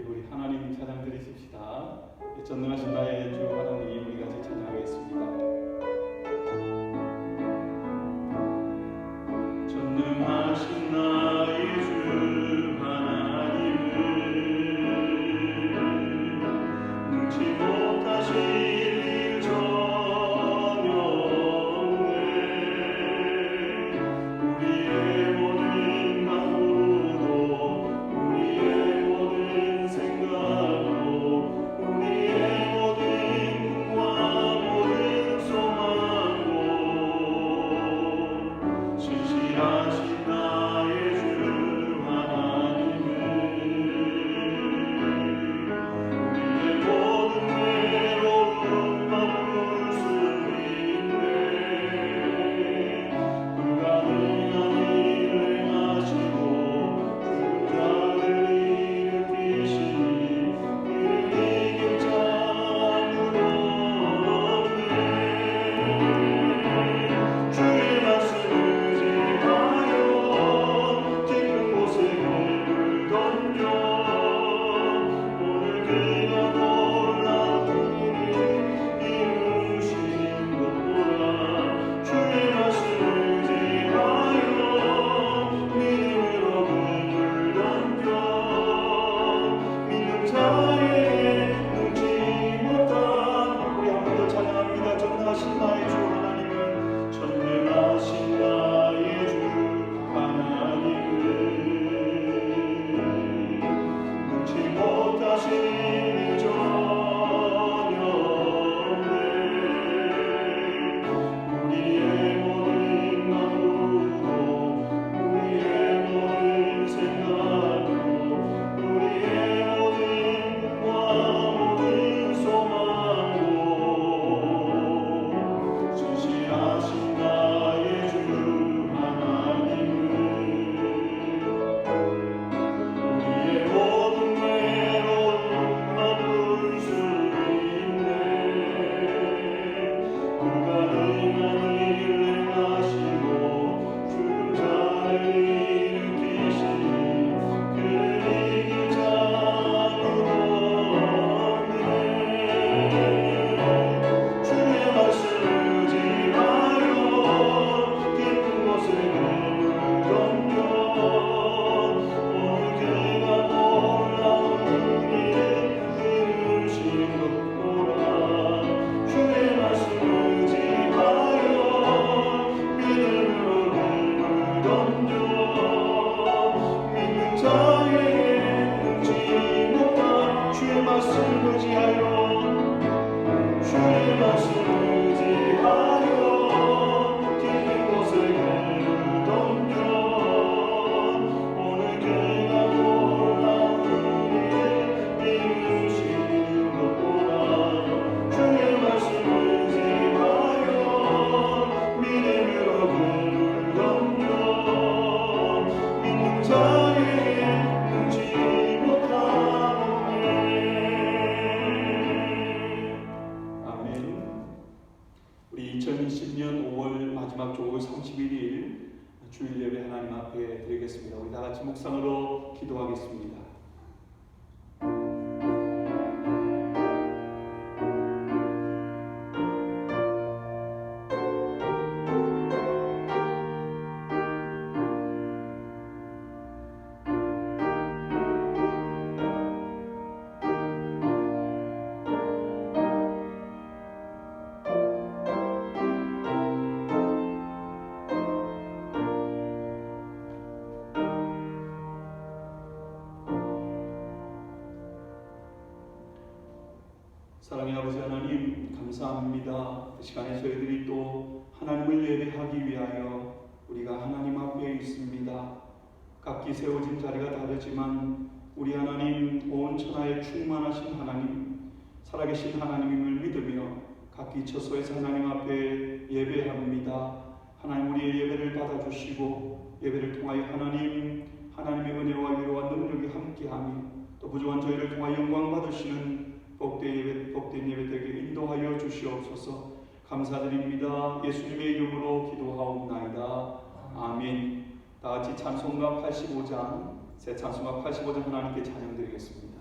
우리 하나님 찬양 드리십시다. 전능하신 나의 주 하나님, 우리 같이 찬양하겠습니다. 전능하신 나의 주 하나님은 능치 못하실 일 전혀 없네. 우리의 모든 강구도, 우리의 모든 생각도, 우리의 모든 꿈과 모든 소망도 신실하신 나의 주 하나님은 우리의 모든 외로움과 불순인데 불가능한 일을 행하시고 죽은 자를 일으키시니 그를 이길 자는 없네. 주의 말씀을 의지하여 깊은 곳에 몸을 던져 오늘 그가 놀라운 일을 이루신 것 보라. 주의 말씀을 의지하여 믿음으로 몸을 던져 믿는 자에게 능치 못한, 우리 한 번 더 찬양합니다. 전능하신 나의 주 하나님은, 전능하신 나의 주 하나님은 능치 못하신 일 전혀 없네. 우리의 모든 강구도, 우리의 모든 생각도, 우리의 모든 꿈과 모든 소망도 신실하신 나의 주 하나님은 우리의 모든 외로움과 불순인데 불가능한 일을 행하시고 죽은 자를 일으키시니 그를 이길 자는 없네. 주의 말씀을 의지하여 깊은 곳에 몸을 던져 오늘 그가 놀라운 일을 이루신 것 보라. 주의 말씀을 의지하여 믿음으로 몸을 던져 믿는 자에게 능치 못한, 주의 말씀을 의지하여, 주의 말씀을 의지하여 깊은 곳에 몸을 던져 오늘 그가 놀라운 일을 이루신 것 보라. 주의 말씀을 의지하여 믿음으로 몸을 던져 믿는 자에게 능치 못한 은혜. 아멘. 우리 2020년 5월 마지막 주 5월 31일 주일 예배 하나님 앞에 드리겠습니다. 우리 다 같이 묵상으로 기도하겠습니다. 사랑의 아버지 하나님, 감사합니다. 이 시간에 저희들이 또 하나님을 예배하기 위하여 우리가 하나님 앞에 있습니다. 각기 세워진 자리가 다르지만 우리 하나님, 온 천하에 충만하신 하나님, 살아계신 하나님임을 믿으며 각기 처소에서 하나님 앞에 예배합니다. 하나님, 우리의 예배를 받아주시고 예배를 통하여 하나님의 은혜와 위로와 능력이 함께하며 또 부족한 저희를 통하여 영광 받으시는 복된 예배 되게 인도하여 주시옵소서. 감사드립니다. 예수님의 이름으로 기도하옵나이다. 아멘. 다 같이 찬송가 85장, 새 찬송가 85장 하나님께 찬양드리겠습니다.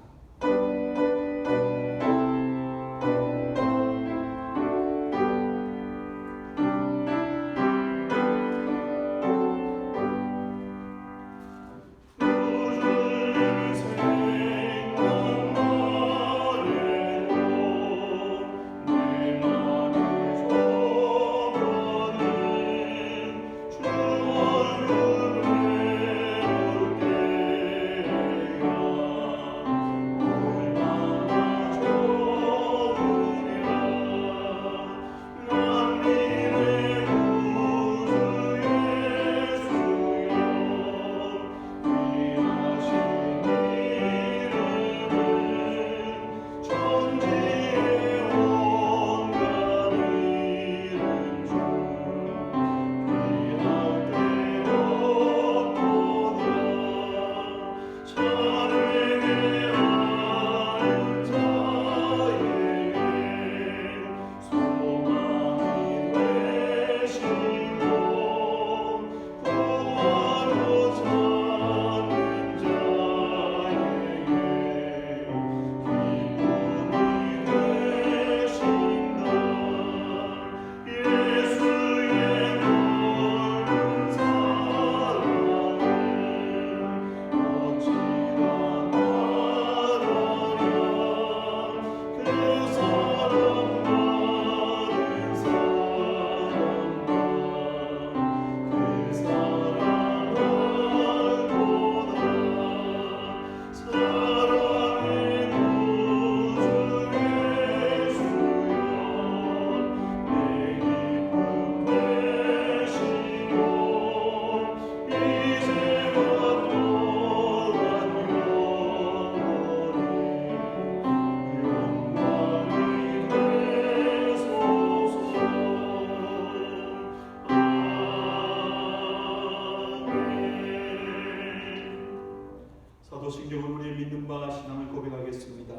우리의 믿는 바 신앙을 고백하겠습니다.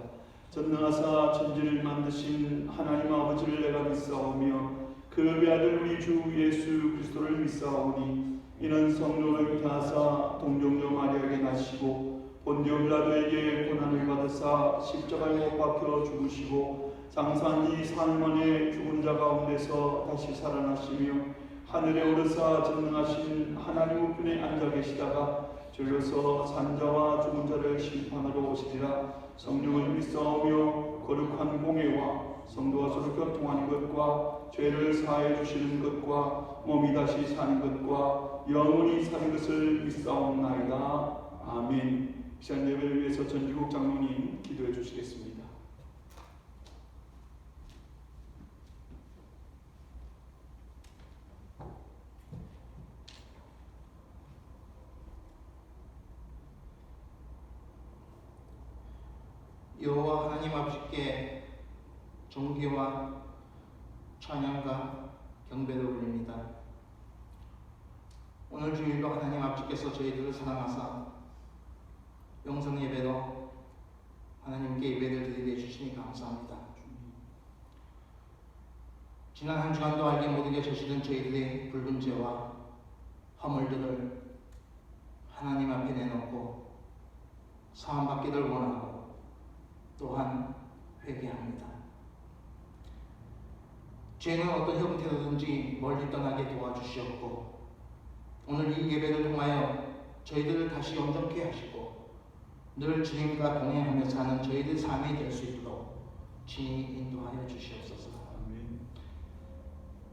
전능하사 천지를 만드신 하나님 아버지를 내가 믿사오며 그 외아들 우리 주 예수 그리스도를 믿사오니 이는 성령을 잉태하사 동정녀 마리아에게 나시고 본디오 빌라도에게 고난을 받으사 십자가에 못 박혀 죽으시고 장사한 지 사흘 만에 죽은 자 가운데서 다시 살아나시며 하늘에 오르사 전능하신 하나님 우편에 앉아 계시다가 졸려서 산자와 죽은 자를 심판하러 오시리라. 성령을 믿사오며 거룩한 공예와 성도와 서로 교통하는 것과 죄를 사해 주시는 것과 몸이 다시 사는 것과 영원히 사는 것을 믿사옵나이다. 아멘. 시간 예배를 위해서 전지국 장로님 기도해 주시겠습니다. 여호와 하나님 아버지께 존귀와 찬양과 경배를 올립니다. 오늘 주일도 하나님 아버지께서 저희들을 사랑하사 영성 예배로 하나님께 예배를 드리게 해주시니 감사합니다. 지난 한 주간도 알게 모르게 저지른 저희들의 붉은 죄와 허물들을 하나님 앞에 내놓고 사함받기를 원하고 또한 회개합니다. 죄는 어떤 형태로든지 멀리 떠나게 도와주시었고 오늘 이 예배를 통하여 저희들을 다시 온전케 하시고 늘 주님과 동행하며 사는 저희들 삶이 될 수 있도록 친히 인도하여 주시옵소서.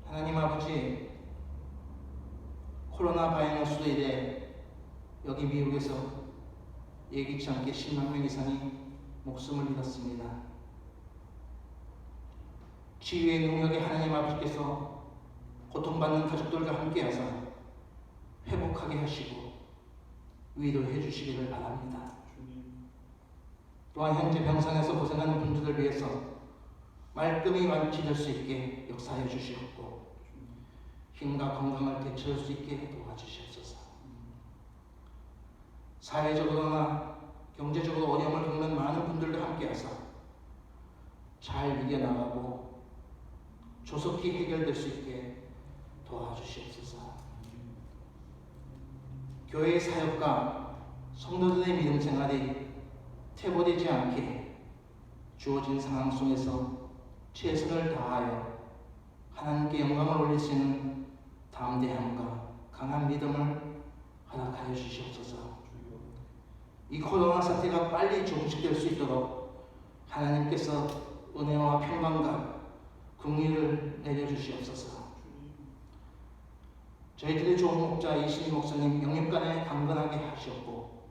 하나님 아버지, 코로나 바이러스로 인해 여기 미국에서 예기치 않게 10만 명 이상이 목숨을 잃었습니다. 치유의 능력의 하나님 아버지께서 고통받는 가족들과 함께하사 회복하게 하시고 위로해 주시기를 바랍니다. 또한 현재 병상에서 고생하는 분들을 위해서 말끔히 완치될 수 있게 역사해 주시옵고 힘과 건강을 되찾을 수 있게 도와주시옵소서. 사회적으로나 경제적으로 어려움을 겪는 많은 분들과 함께하사 잘 이겨나가고 조속히 해결될 수 있게 도와주시옵소서. 교회의 사역과 성도들의 믿음 생활이 퇴보되지 않게 주어진 상황 속에서 최선을 다하여 하나님께 영광을 올릴 수 있는 담대함과 강한 믿음을 허락하여 주시옵소서. 이 코로나 사태가 빨리 종식될 수 있도록 하나님께서 은혜와 평강과 긍휼을 내려주시옵소서. 저희들의 좋은 목자 이신희 목사님 영육간에 강건하게 하시옵고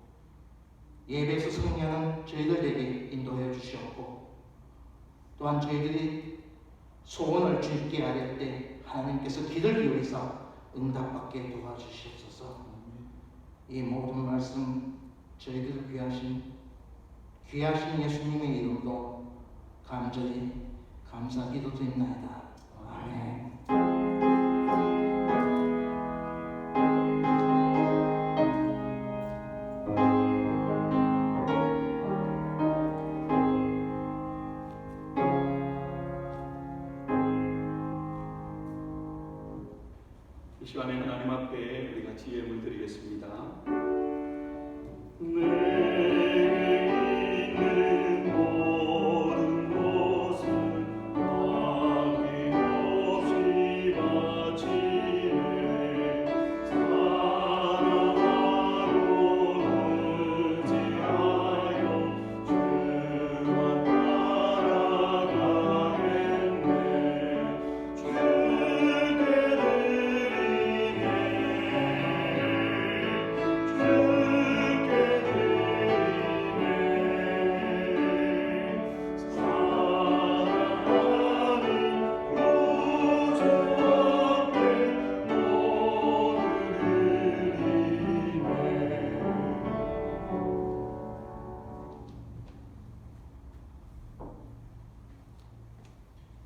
예배에서 승리하는 저희들에게 인도하여 주시옵고 또한 저희들이 소원을 주께 아뢰 때 하나님께서 귀를 기울이사 응답받게 도와주시옵소서. 이 모든 말씀 저희들 귀하신 예수님의 이름으로 간절히 감사기도 드립니다. 아멘. 이 시간에 하나님 앞에 우리 같이 예물 드리겠습니다.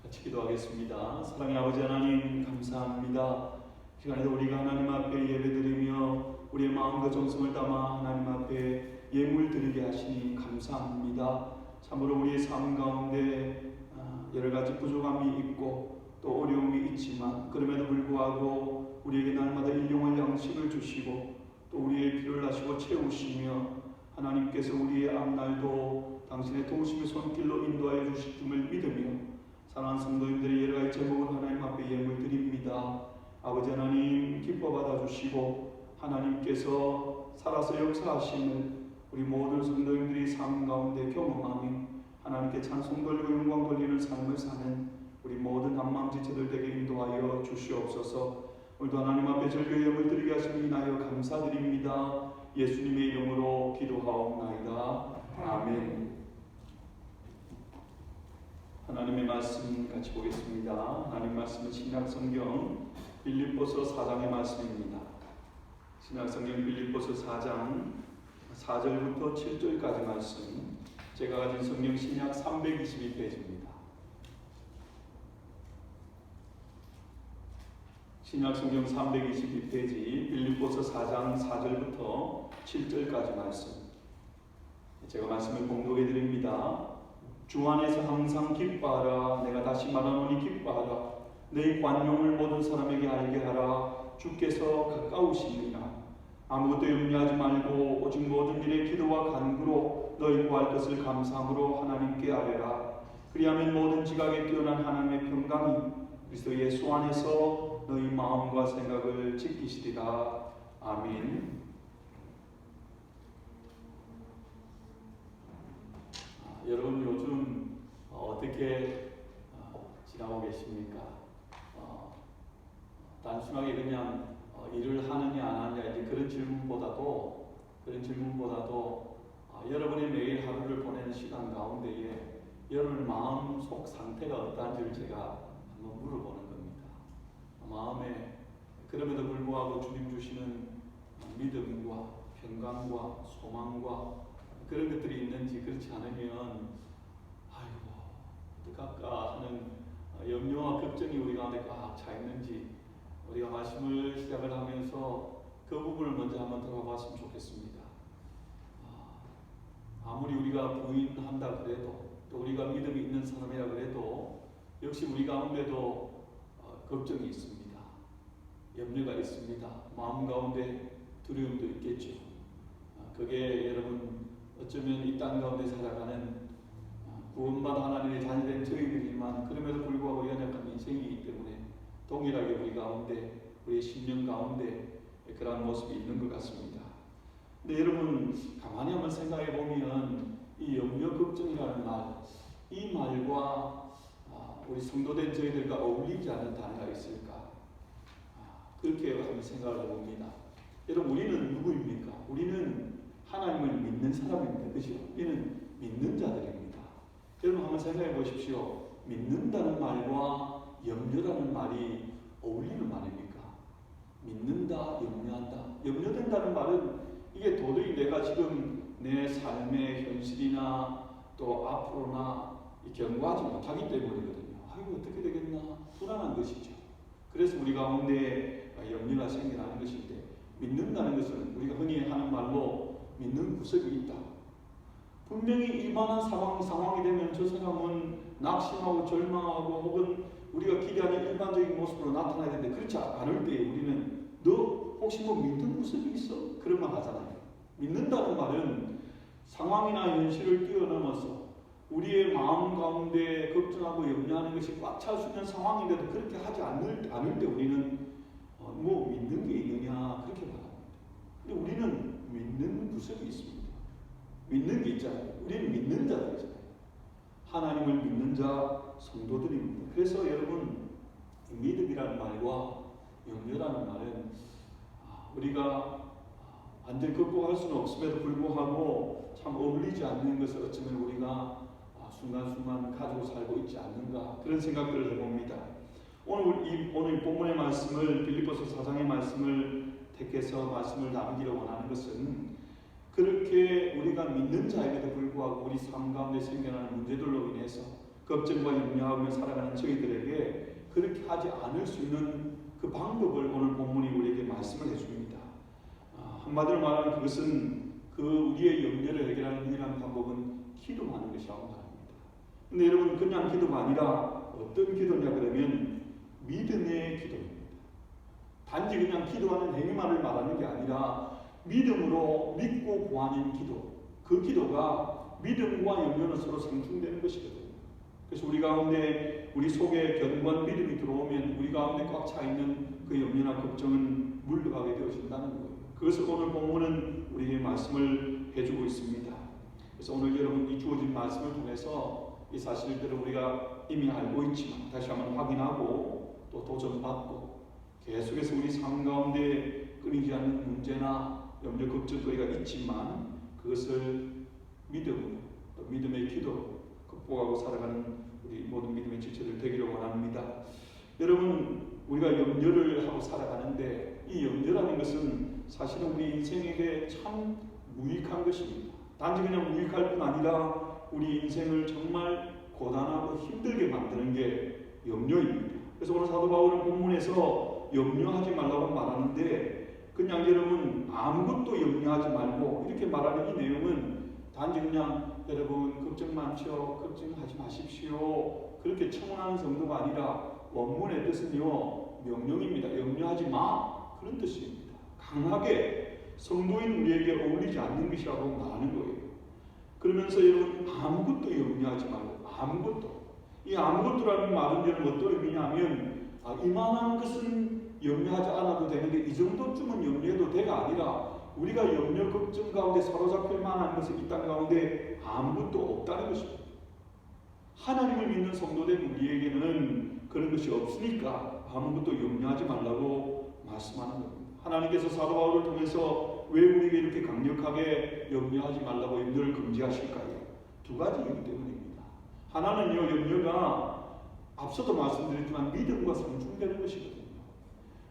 같이 기도하겠습니다. 사랑의 아버지 하나님 감사합니다. 시간에도 우리가 하나님 앞에 예배드리며 우리의 마음과 정성을 담아 하나님 앞에 예물 드리게 하시니 감사합니다. 참으로 우리의 삶 가운데 여러 가지 부족함이 있고 또 어려움이 있지만 그럼에도 불구하고 우리에게 날마다 일용할 양식을 주시고 또 우리의 필요를 하시고 채우시며 하나님께서 우리의 앞날도 당신의 도우심의 손길로 인도하여 주실 줄을 믿으며 사랑하는 성도님들의 여러 가지 제목을 하나님 앞에 예물 드립니다. 아버지 하나님 기뻐 받아주시고 하나님께서 살아서 역사하심을 우리 모든 성도님들이 삶 가운데 경험하며 하나님께 찬송 돌리고 영광 돌리는 삶을 사는 우리 모든 한마음지체들 되게 인도하여 주시옵소서. 오늘도 하나님 앞에 절규의 예물 드리게 하심을 인하여 감사드립니다. 예수님의 이름으로 기도하옵나이다. 아멘. 하나님의 말씀 같이 보겠습니다. 하나님 말씀은 신약성경 빌립보서 4장의 말씀입니다. 신약성경 빌립보서 4장 4절부터 7절까지 말씀, 제가 가진 성경 신약 322페이지입니다. 신약 성경 322페이지 빌립보서 4장 4절부터 7절까지 말씀, 제가 말씀을 봉독해 드립니다. 주 안에서 항상 기뻐하라. 내가 다시 말하노니 기뻐하라. 너희 관용을 모든 사람에게 알게 하라. 주께서 가까우시니라. 아무것도 염려하지 말고 오직 모든 일에 기도와 간구로 너희 구할 것을 감사함으로 하나님께 아뢰라. 그리하면 모든 지각에 뛰어난 하나님의 평강이 그리스도 예수 안에서 너희 마음과 생각을 지키시리라. 아멘. 여러분 요즘 어떻게 지나고 계십니까? 단순하게 그냥 일을 하느냐 안 하느냐 이제 그런 질문보다도 여러분의 매일 하루를 보내는 시간 가운데에 여러분 마음 속 상태가 어떠한지를 제가 한번 물어보는 겁니다. 마음에 그럼에도 불구하고 주님 주시는 믿음과 평강과 소망과 그런 것들이 있는지, 그렇지 않으면 아이고 어떡할까 하는 염려와 걱정이 우리 가운데 꽉 차 있는지 우리가 말씀을 시작을 하면서 그 부분을 먼저 한번 들어봤으면 좋겠습니다. 아무리 우리가 부인한다 그래도 또 우리가 믿음이 있는 사람이라 그래도 역시 우리 가운데도 걱정이 있습니다. 염려가 있습니다. 마음 가운데 두려움도 있겠죠. 그게 여러분 어쩌면 이 땅 가운데 살아가는 구원받은 하나님의 자녀된 저희들이지만 그럼에도 불구하고 연약한 인생이기 때문에 동일하게 우리 가운데, 우리의 심령 가운데 그러한 모습이 있는 것 같습니다. 근데 여러분 가만히 한번 생각해 보면 이 염려 걱정이라는 말, 이 말과 우리 성도된 저희들과 어울리지 않는 단어가 있을까? 그렇게 한번 생각을 해봅니다. 여러분 우리는 누구입니까? 우리는 하나님을 믿는 사람입니다. 그죠? 우리는 믿는 자들입니다. 여러분 한번 생각해 보십시오. 믿는다는 말과 염려라는 말이 어울리는 말입니까? 믿는다, 염려한다. 염려된다는 말은 이게 도저히 내가 지금 내 삶의 현실이나 또 앞으로나 경고하지 못하기 때문이거든요. 아이고 어떻게 되겠나 불안한 것이죠. 그래서 우리 가운데 염려가 생겨나는 것인데, 믿는다는 것은 우리가 흔히 하는 말로 믿는 구석이 있다. 분명히 이만한 상황이 되면 저 사람은 낙심하고 절망하고 혹은 우리가 기대하는 일반적인 모습으로 나타나야 되는데 그렇지 않을 때에 우리는 너 혹시 뭐 믿는 구석이 있어? 그런 말 하잖아요. 믿는다는 말은 상황이나 현실을 뛰어넘어서 우리의 마음 가운데 걱정하고 염려하는 것이 꽉 찰 수 있는 상황인데도 그렇게 하지 않을 때 우리는 뭐 믿는 게 있느냐 그렇게 말합니다. 근데 우리는 믿는 구석이 있습니다. 믿는 게 있잖아요. 우리는 믿는 자들이잖아요. 하나님을 믿는 자 성도들입니다. 그래서 여러분 믿음이라는 말과 염려라는 말은 우리가 완전히 극복할 수는 없음에도 불구하고 참 어울리지 않는 것을 어쩌면 우리가 순간순간 가지고 살고 있지 않는가 그런 생각들을 해봅니다. 오늘 본문의 말씀을 빌립보서 4장의 말씀을 택해서 말씀을 나누기를 원하는 것은 그렇게 우리가 믿는 자에게도 불구하고 우리 삶 가운데 생겨나는 문제들로 인해서 걱정과 염려하며 살아가는 저희들에게 그렇게 하지 않을 수 있는 그 방법을 오늘 본문이 우리에게 말씀을 해줍니다. 한마디로 말하면 그것은 그 우리의 염려를 해결하는 유일한 방법은 기도하는 것이라고 말합니다. 근데 여러분 그냥 기도가 아니라 어떤 기도냐 그러면 믿음의 기도입니다. 단지 그냥 기도하는 행위만을 말하는 게 아니라 믿음으로 믿고 구하는 기도, 그 기도가 믿음과 염려는 서로 상충되는 것이거든요. 그래서 우리 가운데 우리 속에 견고한 믿음이 들어오면 우리 가운데 꽉 차 있는 그 염려나 걱정은 물러가게 되어진다는 거예요. 그것을 오늘 본문은 우리에게 말씀을 해주고 있습니다. 그래서 오늘 여러분 이 주어진 말씀을 통해서 이 사실들을 우리가 이미 알고 있지만 다시 한번 확인하고 또 도전받고 계속해서 우리 삶 가운데 끊이지 않는 문제나 염려 걱정거리가 있지만 그것을 믿음으로 또 믿음의 기도로 극복하고 살아가는 우리 모든 믿음의 지체들 되기를 원합니다. 여러분 우리가 염려를 하고 살아가는데 이 염려라는 것은 사실은 우리 인생에게 참 무익한 것입니다. 단지 그냥 무익할 뿐 아니라 우리 인생을 정말 고단하고 힘들게 만드는 게 염려입니다. 그래서 오늘 사도 바울은 본문에서 염려하지 말라고 말하는데 그냥 여러분 아무것도 염려하지 말고 이렇게 말하는 이 내용은 단지 그냥 여러분 걱정 많죠? 걱정하지 마십시오. 그렇게 청원하는 정도가 아니라 원문의 뜻은요 명령입니다. 염려하지 마 그런 뜻입니다. 강하게 성도인 우리에게 어울리지 않는 것이라고 말하는 거예요. 그러면서 여러분 아무것도 염려하지 말고 아무것도 이 아무것도라는 말은 여러분 어떤 의미냐면 이만한 것은 염려하지 않아도 되는데 이 정도쯤은 염려해도 돼가 아니라 우리가 염려 걱정 가운데 사로잡힐 만한 것은 이 땅 가운데 아무것도 없다는 것입니다. 하나님을 믿는 성도된 우리에게는 그런 것이 없으니까 아무것도 염려하지 말라고 말씀하는 겁니다. 하나님께서 사도 바울을 통해서 왜 우리에게 이렇게 강력하게 염려하지 말라고 염려를 금지하실까요? 두 가지 이유 때문입니다. 하나는요 염려가 앞서도 말씀드렸지만 믿음과 상충되는 것이거든요.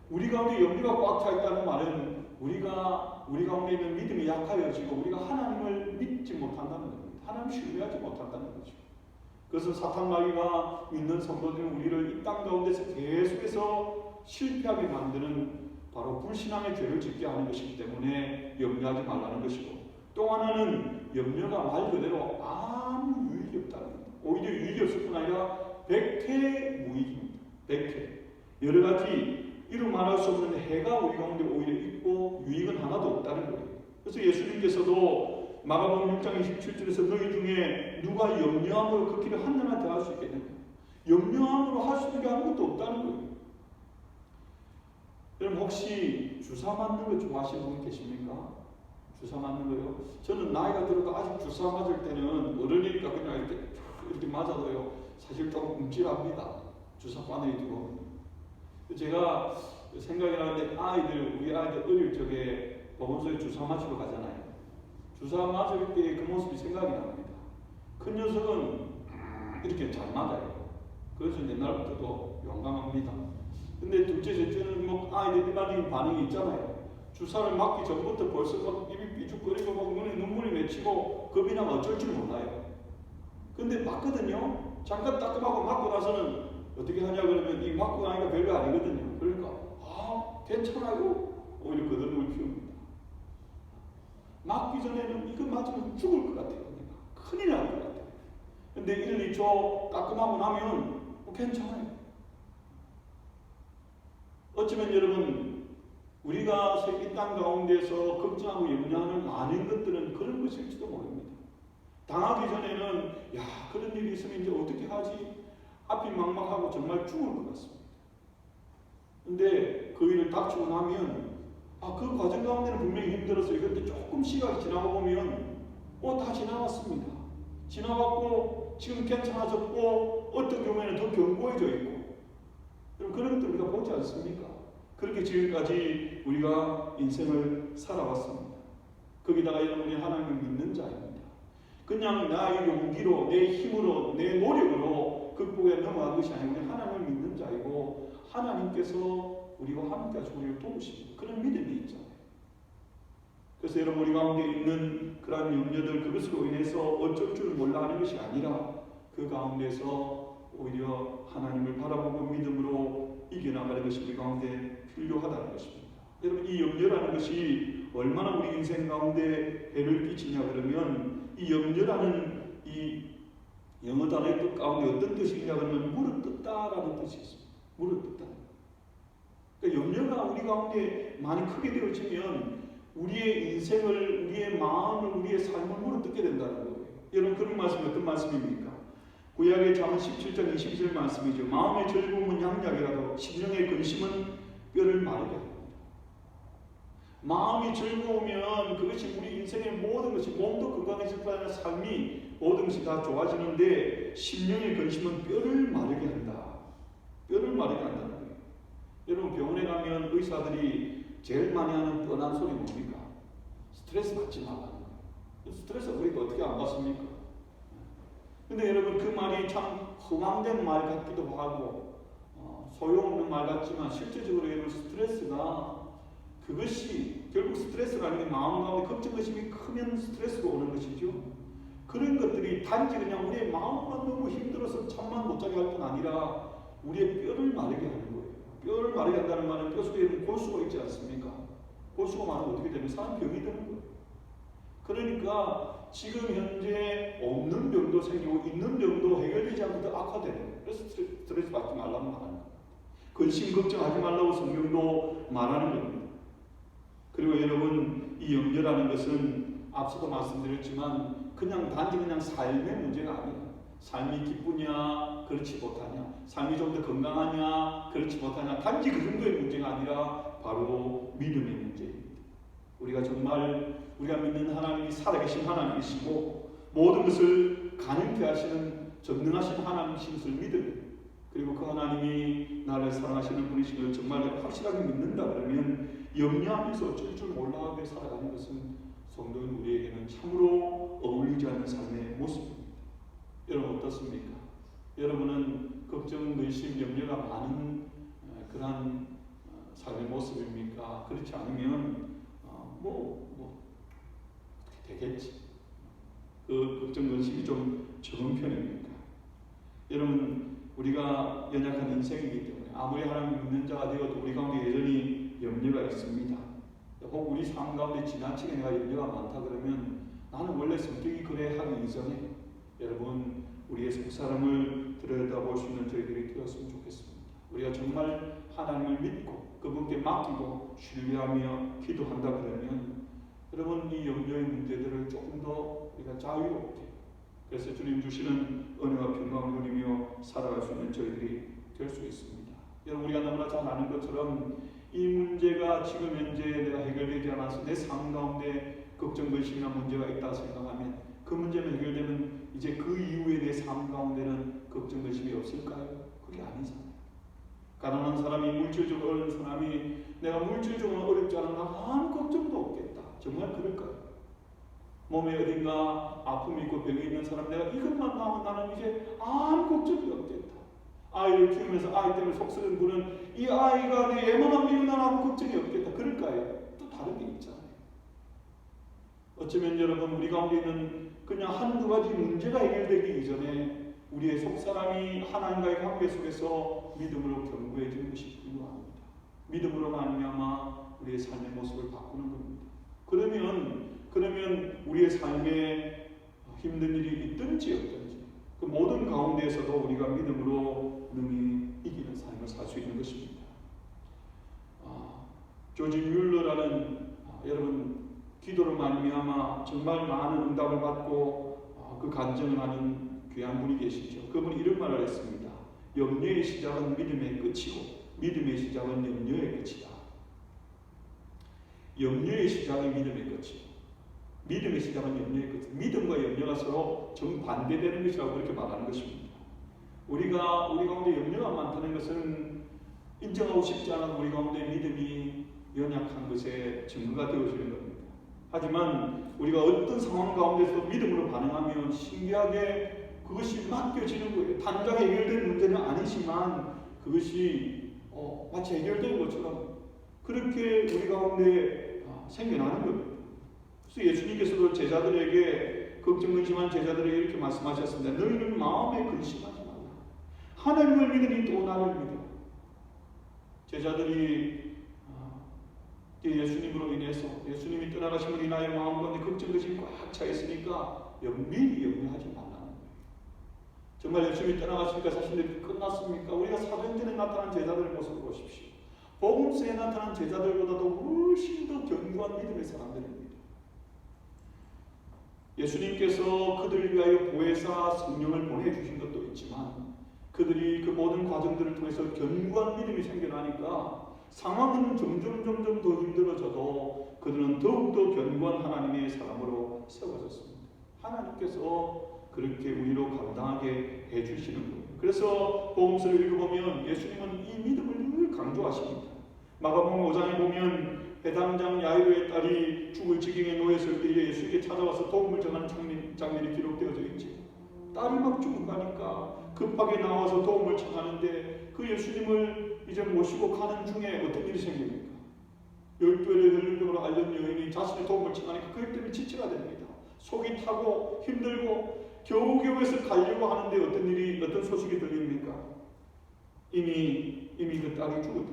우리 가운데 염려가 꽉 차 있다는 말은 우리 가운데 있는 믿음이 약하여지고 우리가 하나님을 믿지 못한다는 겁니다. 하나님을 신뢰하지 못한다는 거죠. 그래서 사탄 마귀가 믿는 성도들은 우리를 이 땅 가운데서 계속해서 실패하게 만드는 바로 불신앙의 죄를 짓게 하는 것이기 때문에 염려하지 말라는 것이고 또 하나는 염려가 말 그대로 아무 유익이 없다는 겁니다. 오히려 유익이 없을 뿐 아니라 백해무익입니다. 백해. 여러 가지 이루 말할 수 없는 해가 우리 가운데 오히려 있고 유익은 하나도 없다는 거예요. 그래서 예수님께서도 마가복음 6장 27절에서 너희 중에 누가 염려함으로 그 길을 한 년한테 할 수 있겠는가? 염려함으로 할 수 있는 게 아무것도 없다는 거예요. 여러분 혹시 주사 맞는 거 좋아하시는 분 계십니까? 주사 맞는 거요? 저는 나이가 들어도 아직 주사 맞을 때는 어른이니까 그냥 이렇게 맞아도요 사실 좀 움찔합니다. 주사 바늘이 들어오면. 제가 생각이 나는데 우리 아이들 어릴 적에 보건소에 주사 맞으러 가잖아요. 주사 맞을 때 그 모습이 생각이 납니다. 큰 녀석은 이렇게 잘 맞아요. 그래서 옛날부터도 용감합니다. 근데 둘째, 셋째는 아이들 일반적인 반응이 있잖아요. 주사를 맞기 전부터 벌써 막 입이 삐죽거리고 막 눈물이 맺히고 겁이 나면 어쩔 줄 몰라요. 근데 맞거든요. 잠깐 따끔하고 맞고 나서는 어떻게 하냐 그러면 이 맞고 나니까 별거 아니거든요. 그러니까 괜찮아요. 오히려 거듭을 피웁니다. 맞기 전에는 이거 맞으면 죽을 것 같아요. 큰일 날 것 같아요. 근데 1, 2초 따끔하고 나면 괜찮아요. 어쩌면 여러분 우리가 이 땅 가운데서 걱정하고 염려하는 많은 것들은 그런 것일지도 모릅니다. 당하기 전에는 그런 일이 있으면 이제 어떻게 하지? 앞이 막막하고 정말 죽을 것 같습니다. 근데 그 일을 닥치고 나면 그 과정 가운데는 분명히 힘들었어요. 그런데 조금 시간이 지나고 보면 다 지나왔습니다. 지나왔고 지금 괜찮아졌고 어떤 경우에는 더 견고해져 있고 그런 것들 우리가 보지 않습니까? 그렇게 지금까지 우리가 인생을 살아왔습니다. 거기다가 여러분이 하나님을 믿는 자입니다. 그냥 나의 용기로 내 힘으로 내 노력으로 극복에 넘어간 것이 아니고 하나님을 믿는 자이고 하나님께서 우리와 함께 하시고 우리를 도우십니다. 그런 믿음이 있잖아요. 그래서 여러분 우리 가운데 있는 그러한 염려들 그것으로 인해서 어쩔 줄 몰라 하는 것이 아니라 그 가운데서 오히려 하나님을 바라보고 믿음으로 이겨나가는 것이 우리 가운데 필요하다는 것입니다. 여러분 이 염려라는 것이 얼마나 우리 인생 가운데 해를 끼치냐 그러면 이 염려라는 이 영어 단어의 뜻 가운데 어떤 뜻이냐 그러면 물을 뜯다라는 뜻이 있습니다. 물을 뜯다. 그러니까 염려가 우리 가운데 많이 크게 되어지면 우리의 인생을, 우리의 마음을, 우리의 삶을 물을 뜯게 된다는 거예요. 여러분 그런 말씀이 어떤 말씀입니까? 구약의 잠언 17장 22절 말씀이죠. 마음의 즐거움은 양약이라도 심령의 근심은 뼈를 마르게 합니다. 마음이 즐거우면 그것이 우리 인생의 모든 것이, 몸도 건강해질 뿐 삶이 모든 것이 다 좋아지는데, 심령의 근심은 뼈를 마르게 한다. 뼈를 마르게 한다는 거예요. 여러분 병원에 가면 의사들이 제일 많이 하는 뻔한 소리 뭡니까? 스트레스 받지 말라는 거예요. 스트레스 우리가 어떻게 안 받습니까? 근데 여러분 그 말이 참 허황된 말 같기도 하고 소용없는 말 같지만, 실제적으로 여러분 스트레스가, 그것이 결국 스트레스라는 게 마음 가운데 걱정 의심이 크면 스트레스가 오는 것이죠. 그런 것들이 단지 그냥 우리의 마음만 너무 힘들어서 잠만 못 자게 할 뿐 아니라 우리의 뼈를 마르게 하는 거예요. 뼈를 마르게 한다는 말은 뼈 속에는 골수가 있지 않습니까? 골수가 많으면 어떻게 되면 사람 병이 되는 거예요. 그러니까 지금 현재 없는 병도 생기고 있는 병도 해결되지 않고 더 악화되는 거예요. 그래서 스트레스 받지 말라고 말하는 거예요. 근심 걱정하지 말라고 성경도 말하는 겁니다. 그리고 여러분 이 염려라는 것은 앞서도 말씀드렸지만 그냥 단지 그냥 삶의 문제가 아니에요. 삶이 기쁘냐 그렇지 못하냐, 삶이 좀 더 건강하냐 그렇지 못하냐, 단지 그 정도의 문제가 아니라 바로 믿음의 문제입니다. 우리가 정말 우리가 믿는 하나님이 살아계신 하나님이시고 모든 것을 가능케 하시는 전능하신 하나님이신 것을 믿으면, 그리고 그 하나님이 나를 사랑하시는 분이신 걸 정말 내가 확실하게 믿는다 그러면 염려하면서 어쩔 줄 몰라하게 살아가는 것은 성도인 우리에게는 참으로 어울리지 않는 삶의 모습입니다. 여러분 어떻습니까? 여러분은 걱정, 의심, 염려가 많은 그러한 삶의 모습입니까? 그렇지 않으면 어떻게 되겠지? 그 걱정, 의심이 좀 적은 편입니까? 여러분 우리가 연약한 인생이기 때문에 아무리 하나님 믿는 자가 되어도 우리 가운데 여전히 염려가 있습니다. 혹 우리 삶 가운데 지나치게 내가 염려가 많다 그러면 나는 원래 성격이 그래 하기 이전에 여러분 우리의 속사람을 들여다볼 수 있는 저희들이 되었으면 좋겠습니다. 우리가 정말 하나님을 믿고 그분께 맡기고 신뢰하며 기도한다 그러면 여러분 이 염려의 문제들을 조금 더 우리가 자유롭게, 그래서 주님 주시는 은혜와 평강을 누리며 살아갈 수 있는 저희들이 될 수 있습니다. 여러분 우리가 너무나 잘 아는 것처럼 이 문제가 지금 현재 내가 해결되지 않아서 내 삶 가운데 걱정, 근심이나 문제가 있다 생각하면 그 문제는 해결되면 이제 그 이후에 내 삶 가운데는 걱정, 근심이 없을까요? 그게 아니잖아요. 가난한 사람이, 물질적으로 어려운 사람이 내가 물질적으로 어렵지 않으면 아무 걱정도 없겠다. 정말 그럴까요? 몸에 어딘가 아픔이 있고 병이 있는 사람, 내가 이것만 나오면 나는 이제 아무 걱정이 없겠다. 아이를 키우면서 아이 때문에 속 썩은 분은 이 아이가 내 애만한 미우면 아무 걱정이 없겠다. 그럴까요? 또 다른 게 있잖아요. 어쩌면 여러분 우리 가운데 있는 그냥 한두 가지 문제가 해결되기 이전에 우리의 속사람이 하나님과의 관계 속에서 믿음으로 견고해지는 것이 필요합니다. 믿음으로 말미암아 우리의 삶의 모습을 바꾸는 겁니다. 그러면 우리의 삶에 힘든 일이 있든지 없든지 그 모든 가운데에서도 우리가 믿음으로 능히 이기는 삶을 살 수 있는 것입니다. 조지 뮬러라는 여러분 기도로 말미암아 정말 많은 응답을 받고 그 간증을 하는 귀한 분이 계시죠. 그분이 이런 말을 했습니다. 염려의 시작은 믿음의 끝이고 믿음의 시작은 염려의 끝이다. 염려의 시작이 믿음의 끝이고 믿음의 시작은 염려의 끝이다. 믿음과 염려가 서로 정반대되는 것이라고 그렇게 말하는 것입니다. 우리 가운데 염려가 많다는 것은 인정하고 싶지 않아도 우리 가운데 믿음이 연약한 것에 증거가 되어지는 겁니다. 하지만 우리가 어떤 상황 가운데서 믿음으로 반응하면 신기하게 그것이 맡겨지는 거예요. 당장 해결된 문제는 아니지만 그것이 마치 해결된 것처럼 그렇게 우리 가운데 생겨나는 겁니다. 그래서 예수님께서도 제자들에게 걱정 근심한 제자들에게 이렇게 말씀하셨습니다. 너희는 마음에 근심하지 말라. 하나님을 믿으니 또 나를 믿어. 제자들이 예수님으로 인해서 예수님이 떠나가심으로 인하여 마음 가운데 걱정것이 꽉 차 있으니까 미리 염려하지 말라는 거예요. 정말 예수님이 떠나갔으니까 자신들이 끝났습니까? 우리가 사도행전에 나타난 제자들의 모습을 보십시오. 복음서에 나타난 제자들보다도 훨씬 더 견고한 믿음의 사람들입니다. 예수님께서 그들을 위하여 보혜사 성령을 보내주신 것도 있지만 그들이 그 모든 과정들을 통해서 견고한 믿음이 생겨나니까 상황은 점점 더 힘들어져도 그들은 더욱더 견고한 하나님의 사람으로 세워졌습니다. 하나님께서 그렇게 우리로 감당하게 해주시는 거예요. 그래서 복음서를 읽어보면 예수님은 이 믿음을 늘 강조하십니다. 마가복음 5장에 보면 회당장 야이로의 딸이 죽을 지경에 놓였을 때 예수에게 찾아와서 도움을 전하는 장면이 기록되어져 있지. 딸이 막 죽어가니까 급하게 나와서 도움을 청하는데 그 예수님을 이제 모시고 가는 중에 어떤 일이 생깁니까? 12일의 혈류병으로 앓는 여인이 자신의 도움을 청하니까 그것 때문에 지체가 됩니다. 속이 타고 힘들고 겨우겨우해서 가려고 하는데 어떤 소식이 들립니까? 이미 그 딸이 죽었다.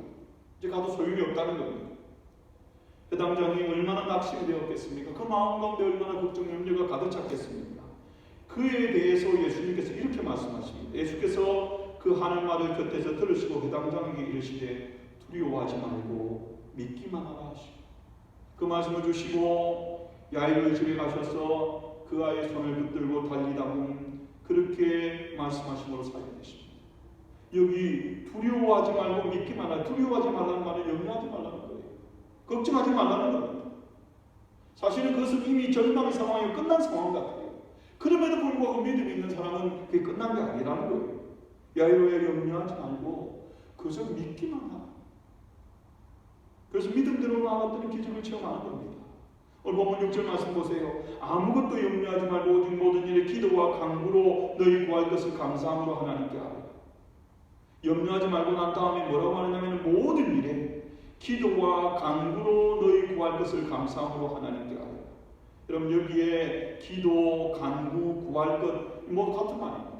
이제 가도 소용이 없다는 겁니다. 회당장이 얼마나 낙심이 되었겠습니까? 그 마음 가운데 얼마나 걱정, 염려가 가득 찼겠습니까? 그에 대해서 예수님께서 이렇게 말씀하십니다. 예수께서 그 하는 말을 곁에서 들으시고 회당장에게 이르시되 두려워하지 말고 믿기만 하라 하시고 그 말씀을 주시고 야이로의 집에 가셔서 그 아이의 손을 붙들고 달리다 보면 그렇게 말씀하심으로 살게 되십니다. 여기 두려워하지 말고 믿기만 하라. 두려워하지 말라는 말은 염려하지 말라는 거예요. 걱정하지 말라는 겁니다. 사실은 그것은 이미 절망의 상황이 끝난 상황 같아요. 그럼에도 불구하고 믿음이 있는 사람은 그게 끝난 게 아니라는 거예요. 야이로에 염려하지 말고 그저 믿기만 하라. 그래서 믿음대로 나아갔더니 기적을 체험하는 겁니다. 오늘 본문 6절 말씀 보세요. 아무것도 염려하지 말고 오직 모든 일에 기도와 간구로 너희 구할 것을 감사함으로 하나님께 하라. 염려하지 말고 난 다음에 뭐라고 하느냐면 모든 일에 기도와 간구로 너희 구할 것을 감사함으로 하나님께 하라. 여러분 여기에 기도, 간구, 구할 것 모두 같은 말입니다.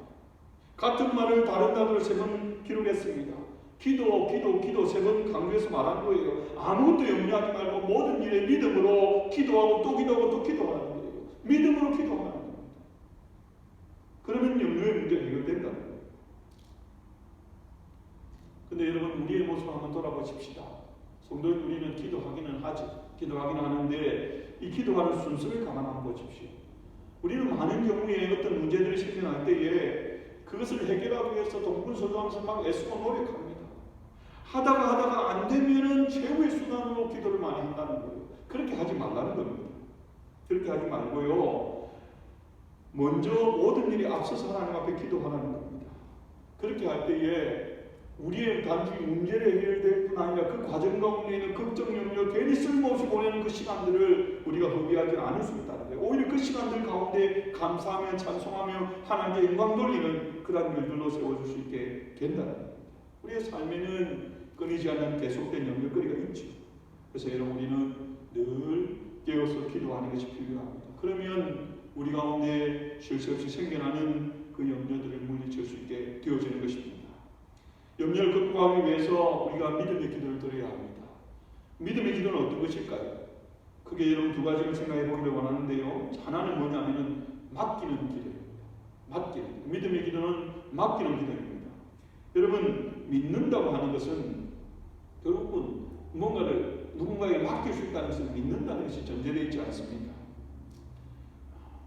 같은 말을 다른 단어로 3번 기록했습니다. 기도 3번 강조해서 말한 거예요. 아무것도 염려하지 말고 모든 일에 믿음으로 기도하고 또 기도하고 또 기도하는 거예요. 믿음으로 기도하는 겁니다. 그러면 염려의 문제가 해결된다는 거예요. 근데 여러분 우리의 모습을 한번 돌아보십시다. 성도인 우리는 기도하기는 하지. 기도하기는 하는데 이 기도하는 순서를 가만 한번 보십시오. 우리는 많은 경우에 어떤 문제들이 생겨날 때에 그것을 해결하기 위해서 동분서주하면서 막 애쓰고 노력합니다. 하다가 안 되면은 최후의 수단으로 기도를 많이 한다는 거예요. 그렇게 하지 말라는 겁니다. 그렇게 하지 말고요. 먼저 모든 일이 앞서서 하나님 앞에 기도하라는 겁니다. 그렇게 할 때에 우리의 단지 문제를 해결될 뿐 아니라 그 과정 가운데 있는 걱정, 염려, 괜히 쓸모없이 보내는 그 시간들을 우리가 허비하지 않을 수 있다는 거예요. 오히려 그 시간들 가운데 감사하며 찬송하며 하나님께 영광 돌리는 그런 일들로 세워줄 수 있게 된다는 겁니다. 우리의 삶에는 끊이지 않는 계속된 연결거리가 있죠. 그래서 여러분 우리는 늘 깨어서 기도하는 것이 필요합니다. 그러면 우리 가운데 쉴 새 없이 생겨나는 그 염려들을 물리칠 수 있게 되어지는 것입니다. 염려를 극복하기 위해서 우리가 믿음의 기도를 드려야 합니다. 믿음의 기도는 어떤 것일까요? 크게 여러분 2가지를 생각해 보기를 원하는데요. 하나는 뭐냐면은 맡기는 기도입니다. 맡기는. 믿음의 기도는 맡기는 기도입니다. 여러분 믿는다고 하는 것은 결국은 뭔가를 누군가에게 맡길 수 있다는 것을 믿는다는 것이 전제되어 있지 않습니까?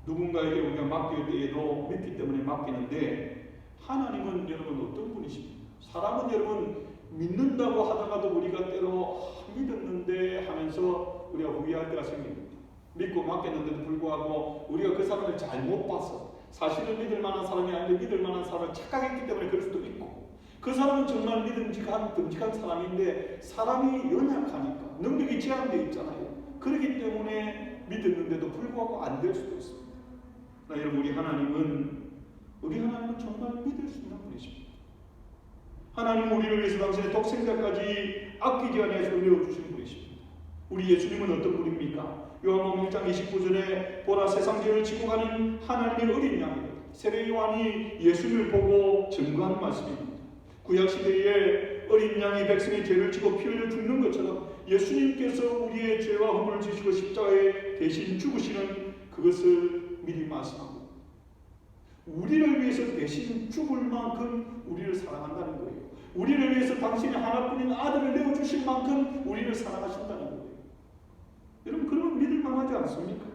누군가에게 우리가 맡길 때에도 믿기 때문에 맡기는데 하나님은 여러분 어떤 분이십니까? 사람은 여러분 믿는다고 하다가도 우리가 때로 믿었는데 하면서 우리가 후회할 때가 생깁니다. 믿고 맡겼는데도 불구하고 우리가 그 사람을 잘못 봐서 사실은 믿을 만한 사람이 아닌데 믿을 만한 사람을 착각했기 때문에 그럴 수도 있고 그 사람은 정말 듬직한 사람인데 사람이 연약하니까 능력이 제한되어 있잖아요. 그렇기 때문에 믿었는데도 불구하고 안 될 수도 있습니다. 그러나 여러분 우리 하나님은 정말 믿을 수 있는 분이십니다. 하나님은 우리를 위해서 당신의 독생자까지 아끼지 아니하시고 내어주신 분이십니다. 우리 예수님은 어떤 분입니까? 요한복음 1장 29절에 보라 세상 죄를 지고 가는 하나님의 어린 양이다. 세례 요한이 예수님을 보고 증거한 말씀입니다. 구약시대에 어린 양이 백성의 죄를 지고 피 흘려 죽는 것처럼 예수님께서 우리의 죄와 허물을 지시고 십자가에 대신 죽으시는 그것을 미리 말씀하고 우리를 위해서 대신 죽을 만큼 우리를 사랑한다는 거예요. 우리를 위해서 당신이 하나뿐인 아들을 내어주실 만큼 우리를 사랑하신다는 거예요. 여러분, 그러면 믿을 만하지 않습니까?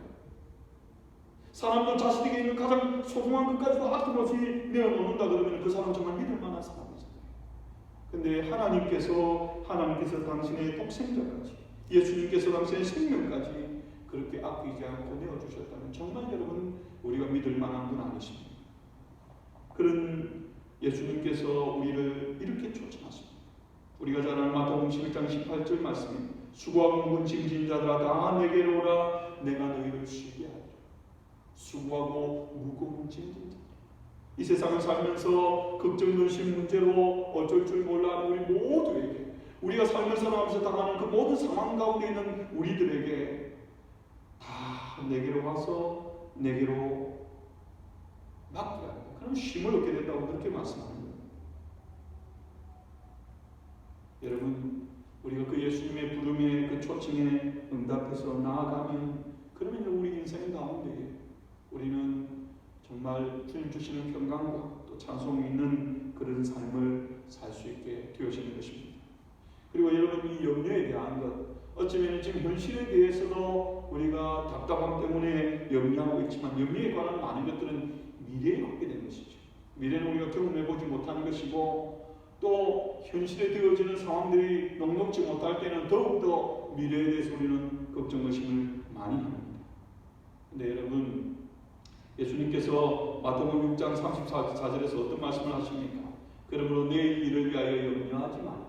사람도 자신에게 있는 가장 소중한 것까지도 아낌없이 내어놓는다 그러면 그 사람 정말 믿을 만한 사람이잖아요. 근데 하나님께서 당신의 독생자까지, 예수님께서 당신의 생명까지 그렇게 아끼지 않고 내어주셨다면 정말 여러분, 우리가 믿을 만한 분 아니십니까? 그런 예수님께서 우리를 이렇게 초청하십니다. 우리가 잘 아는 마태복음 11장 18절 말씀입니다. 수고하고 무거운 짐진 자들아 다 내게로 오라 내가 너희를 쉬게 하리라. 수고하고 무거운 짐진 자들. 이 세상을 살면서 걱정, 근심 문제로 어쩔 줄 몰라 우리 모두에게, 우리가 삶을 살아가면서 당하는 그 모든 상황 가운데 있는 우리들에게 다 내게로 와서 내게로 맡기라. 그럼 쉼을 얻게 된다고 그렇게 말씀하는 거예요. 여러분, 우리가 그 예수님의 부름에, 그 초청에 응답해서 나아가면 그러면 우리 인생 가운데 우리는 정말 주님 주시는 평강과 또 찬송이 있는 그런 삶을 살 수 있게 되어지는 것입니다. 그리고 여러분, 이 염려에 대한 것, 어쩌면 지금 현실에 대해서도 우리가 답답함 때문에 염려하고 있지만 염려에 관한 많은 것들은 미래에 갖게 되는 것이죠. 미래는 우리가 경험해보지 못하는 것이고 또 현실에 되어지는 상황들이 녹록지 못할 때는 더욱더 미래에 대해서 우리는 걱정, 의심을 많이 합니다. 근데 여러분, 예수님께서 마태복음 6장 34절에서 어떤 말씀을 하십니까? 그러므로 내일 일을 위하여 염려하지 말라.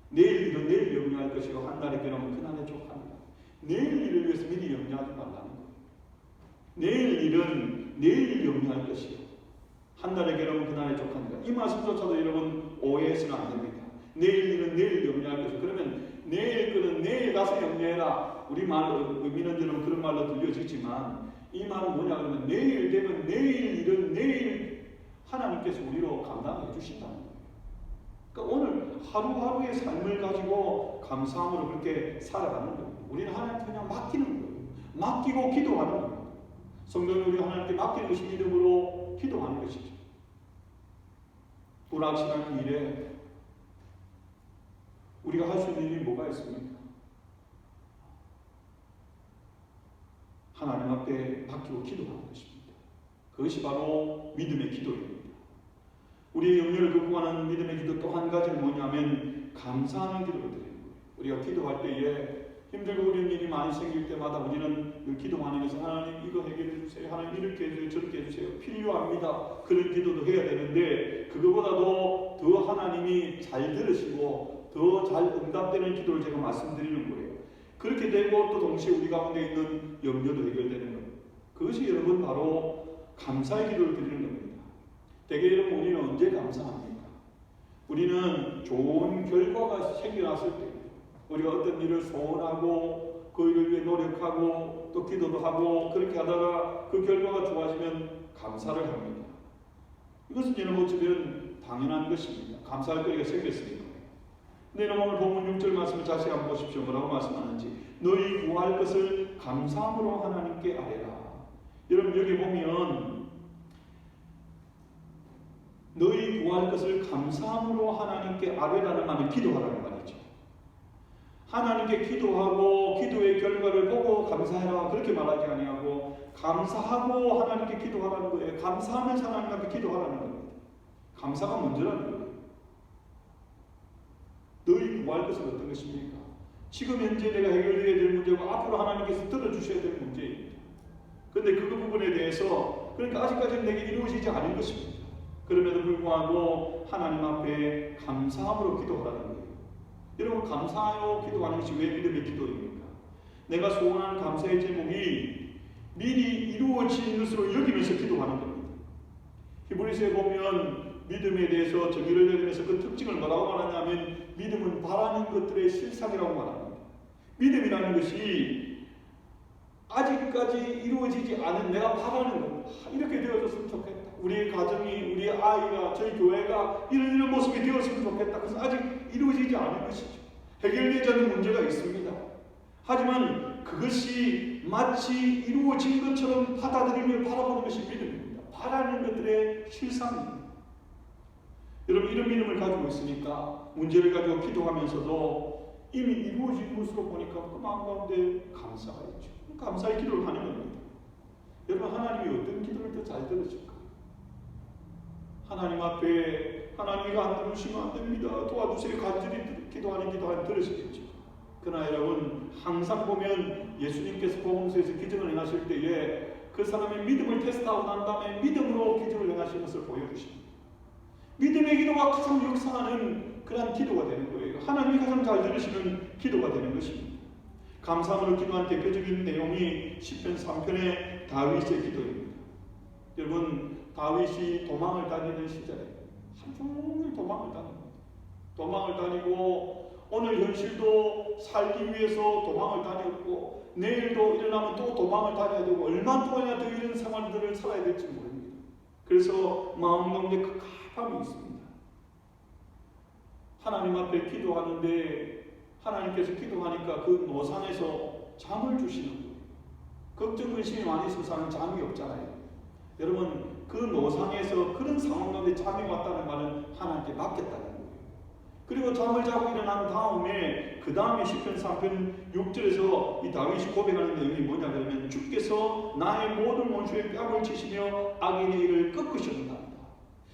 내일 일은 내일 염려할 것이고 한날의 괴로움은 그날에 족하니라. 내일 일을 위해서 미리 염려하지 말라는 거예요. 내일 일은 내일 염려할 것이요 한날의 괴로움은 그날에 족하니라. 이 말씀조차도 여러분 오해해서는 안 됩니다. 내일 일은 내일 염려할 것이요. 그러면 내일 거는 내일 가서 염려해라. 우리 말 의미는 저는 그런 말로 들려지지만 이 말은 뭐냐 그러면 내일 되면 내일 일은 내일 하나님께서 우리로 감당해 주신다는 거예요. 그러니까 오늘 하루하루의 삶을 가지고 감사함으로 그렇게 살아가는 거예요. 우리는 하나님께 그냥 맡기는 거예요. 맡기고 기도하는 거예요. 성도는 우리 하나님께 맡기는 것이 믿음으로 기도하는 것이죠. 불확실한 일에 우리가 할 수 있는 일이 뭐가 있습니까? 하나님 앞에 맡기고 기도하는 것입니다. 그것이 바로 믿음의 기도입니다. 우리의 염려를 극복하는 믿음의 기도 또 한 가지는 뭐냐면 감사하는 기도를 드리는 거예요. 우리가 기도할 때에 힘들고 어려운 일이 많이 생길 때마다 우리는 기도하면서 하나님 이거 해결해 주세요. 하나님 이렇게 해주세요. 저렇게 해주세요. 필요합니다. 그런 기도도 해야 되는데 그거보다도 더 하나님이 잘 들으시고 더 잘 응답되는 기도를 제가 말씀드리는 거예요. 그렇게 되고 또 동시에 우리 가운데 있는 염려도 해결되는 거예요. 그것이 여러분 바로 감사의 기도를 드리는 겁니다. 대개 여러분 우리는 언제 감사합니까? 우리는 좋은 결과가 생겨났을 때 우리가 어떤 일을 소원하고 그 일을 위해 노력하고 또 기도도 하고 그렇게 하다가 그 결과가 좋아지면 감사를 합니다. 이것은 여러분 어쩌면 당연한 것입니다. 감사할 거리가 생겼으니까. 근데 여러분 오늘 본문 6절 말씀을 자세히 한번 보십시오. 뭐라고 말씀하는지. 너희 구할 것을 감사함으로 하나님께 아뢰라. 여러분 여기 보면 너희 구할 것을 감사함으로 하나님께 아뢰라는 말은 기도하라는 말이죠. 하나님께 기도하고 기도의 결과를 보고 감사해라 그렇게 말하지 아니하고 감사하고 하나님께 기도하라는 거예요. 감사하면서 하나님 앞에 기도하라는 겁니다. 감사가 먼저라는 거예요. 너희 구할 것은 어떤 것입니까? 지금 현재 내가 해결해야 될 문제고 앞으로 하나님께서 들어주셔야 될 문제입니다. 그런데 그 부분에 대해서 그러니까 아직까지는 내게 이루어지지 않은 것입니다. 그럼에도 불구하고 하나님 앞에 감사함으로 기도하라는 거예요. 여러분 감사하여 기도하는 것이 왜 믿음의 기도입니까? 내가 소원하는 감사의 제목이 미리 이루어진 것으로 여기면서 기도하는 겁니다. 히브리서에 보면 믿음에 대해서 정의를 내리면서 그 특징을 뭐라고 말하냐면 믿음은 바라는 것들의 실상이라고 말합니다. 믿음이라는 것이 아직까지 이루어지지 않은 내가 바라는 것 이렇게 되어졌으면 좋겠다. 우리의 가정이, 우리의 아이가, 저희 교회가 이런 모습이 되었으면 좋겠다. 그래서 아직 이루어지지 않은 것이죠. 해결되지 않는 문제가 있습니다. 하지만 그것이 마치 이루어진 것처럼 받아들이며 바라보는 것이 믿음입니다. 바라는 것들의 실상입니다. 여러분, 이런 믿음을 가지고 있으니까 문제를 가지고 기도하면서도 이미 이루어진 것으로 보니까 그 마음 가운데 감사가 있죠. 감사의 기도를 하는 겁니다. 여러분, 하나님이 어떤 기도를 더 잘 들으실까? 하나님 앞에 하나님이 안 들으시면 안 됩니다. 도와주세요. 간절히 기도하는 기도 안 들으시겠죠. 그러나 여러분, 항상 보면 예수님께서 복음서에서 기적을 행하실 때에 그 사람의 믿음을 테스트하고 난 다음에 믿음으로 기적을 행하시는 것을 보여주십니다. 믿음의 기도가 가장 역사하는 그러한 기도가 되는 거예요. 하나님이 가장 잘 들으시는 기도가 되는 것입니다. 감사함으로 기도한 대표적인 내용이 시편 3편의 다윗의 기도입니다. 여러분, 다윗이 도망을 다니는 시절에 하루 종일 도망을 다닙니다. 도망을 다니고 오늘 현실도 살기 위해서 도망을 다녔고 내일도 일어나면 또 도망을 다녀야 되고 얼마 동안이나 더 이런 생활들을 살아야 될지 모릅니다. 그래서 마음 가운데 갑갑함이 있습니다. 하나님 앞에 기도하는데 하나님께서 기도하니까 그 노상에서 잠을 주시는 거예요. 걱정, 근심이 많이 있으면 사람은 잠이 없잖아요. 여러분, 그 노상에서 그런 상황 가운데 잠이 왔다는 말은 하나님께 맡겼다는 거예요. 그리고 잠을 자고 일어난 다음에 그 다음에 시편 3편 6절에서 이 다윗이 고백하는 내용이 뭐냐 그러면 주께서 나의 모든 원수의 뺨을 치시며 악인의 일을 꺾으셨다.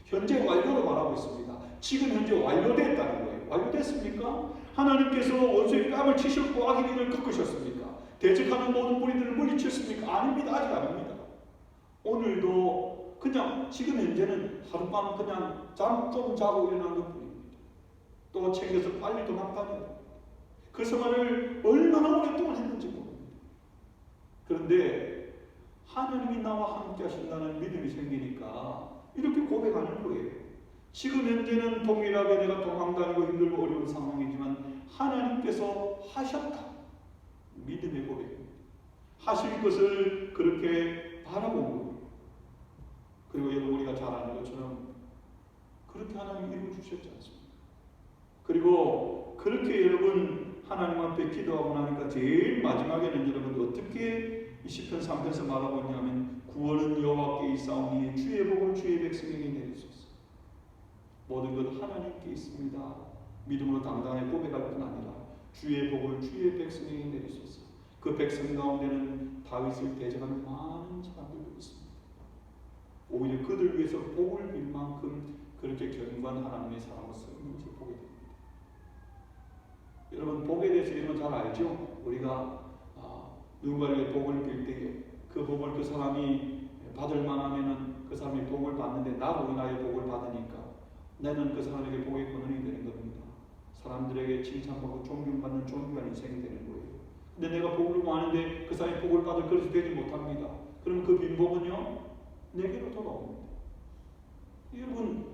현재 완료로 말하고 있습니다. 지금 현재 완료됐다는 거예요. 완료됐습니까? 하나님께서 원수의 뺨을 치셨고 악인의 일을 꺾으셨습니까? 대적하는 모든 무리들을 물리쳤습니까? 아닙니다. 아직 아닙니다. 오늘도 그냥 지금 현재는 하룻밤 그냥 잠 좀 자고 일어난 것뿐입니다. 또 챙겨서 빨리 도망다녀요. 그 생활을 얼마나 오랫동안 했는지 모릅니다. 그런데 하나님이 나와 함께 하신다는 믿음이 생기니까 이렇게 고백하는 거예요. 지금 현재는 동일하게 내가 도망다니고 힘들고 어려운 상황이지만 하나님께서 하셨다. 믿음의 고백입니다. 하실 것을 그렇게 바라본 거예요. 그리고 여러분, 우리가 잘 아는 것처럼 그렇게 하나님이 이루어주셨지 않습니까? 그리고 그렇게 여러분 하나님 앞에 기도하고 나니까 제일 마지막에는 여러분 어떻게 이 시편 3편에서 말하고 있냐면 구원은 여호와께 있사오니 주의 복을 주의 백성에게 내리소서. 모든 것 하나님께 있습니다. 믿음으로 당당하게 고백할 뿐 아니라 주의 복을 주의 백성에게 내리소서. 그 백성 가운데는 다윗을 대적하는 많은 사람들도 있습니다. 오히려 그들 위해서 복을 빌 만큼 그렇게 경건한 하나님의 사람으로서 있는 것을 보게 됩니다. 여러분, 복에 대해서 이런 거 잘 알죠? 우리가 누군가에게 복을 빌 때에 그 복을 그 사람이 받을 만하면은 그 사람이 복을 받는데 나로 인하여 복을 받으니까 나는 그 사람에게 복의 근원이 되는 겁니다. 사람들에게 칭찬받고 존경받는 존귀한 인생이 되는 거예요. 근데 내가 복을 구하는데 그 사람이 복을 받을 그릇이 되지 못합니다. 그럼 그 빈 복은요? 내게로 돌아옵니다. 여러분,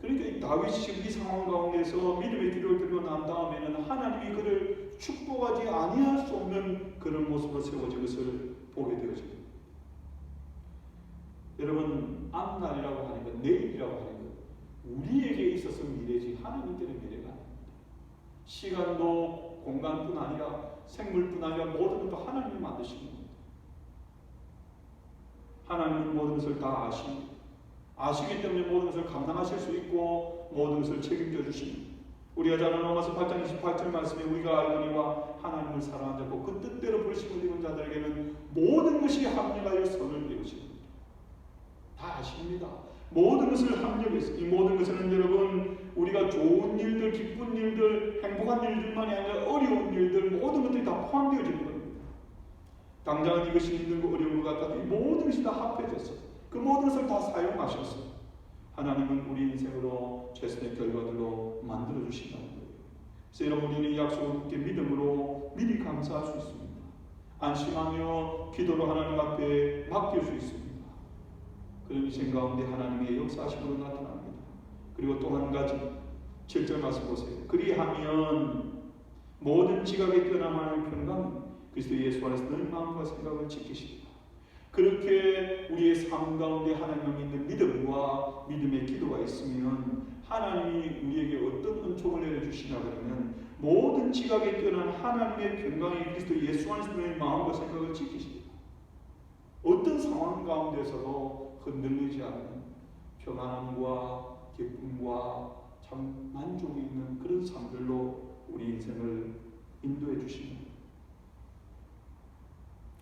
그러니까 이 다윗이 지금 이 상황 가운데서 믿음의 기도를 드리고 난 다음에는 하나님이 그를 축복하지 아니할 수 없는 그런 모습으로 세워진 것을 보게 되어집니다. 여러분, 앞날이라고 하는 것, 내일이라고 하는 것, 우리에게 있어서 미래지 하나님께는 미래가 아닙니다. 시간도 공간뿐 아니라 생물뿐 아니라 모든 것도 하나님이 만드신 겁니다. 하나님은 모든 것을 다 아시기 때문에 모든 것을 감당하실 수 있고 모든 것을 책임져 주십니다. 우리가 잘 아는 로마서 8장 28절 말씀에 우리가 알거니와 하나님을 사랑하는 자고 그 뜻대로 부르심을 입은 자들에게는 모든 것이 합력하여 선을 이루십니다. 다 아십니다. 모든 것을 합력해서 이 모든 것은 여러분 우리가 좋은 일들, 기쁜 일들, 행복한 일들만이 아니라 어려운 일들 모든 것들이 다 포함되어지는 겁니다. 당장은 이것이 힘들고 어려운 것 같아도 이 모든 것이 다 합해져서 그 모든 것을 다 사용하셔서 하나님은 우리 인생으로 최선의 결과들로 만들어 주신다는 거예요. 그래서 여러분 우리는 이 약속을 굳게 믿음으로 미리 감사할 수 있습니다. 안심하며 기도로 하나님 앞에 맡길 수 있습니다. 그런 인생 가운데 하나님의 역사하심으로 나타납니다. 그리고 또 한 가지 7절 말씀 보세요. 그리하면 모든 지각에 뛰어난 하나님의 평강 그리스도 예수 안에서 늘 마음과 생각을 지키십니다. 그렇게 우리의 삶 가운데 하나님을 믿는 믿음과 믿음의 기도가 있으면 하나님이 우리에게 어떤 은총을 내려주시냐 그러면 모든 지각에 뛰어난 하나님의 평강의 그리스도 예수 안에서의 마음과 생각을 지키십니다. 어떤 상황 가운데서도 흔들리지 않는 평안함과 기쁨과 참 만족이 있는 그런 삶들로 우리 인생을 인도해 주십니다.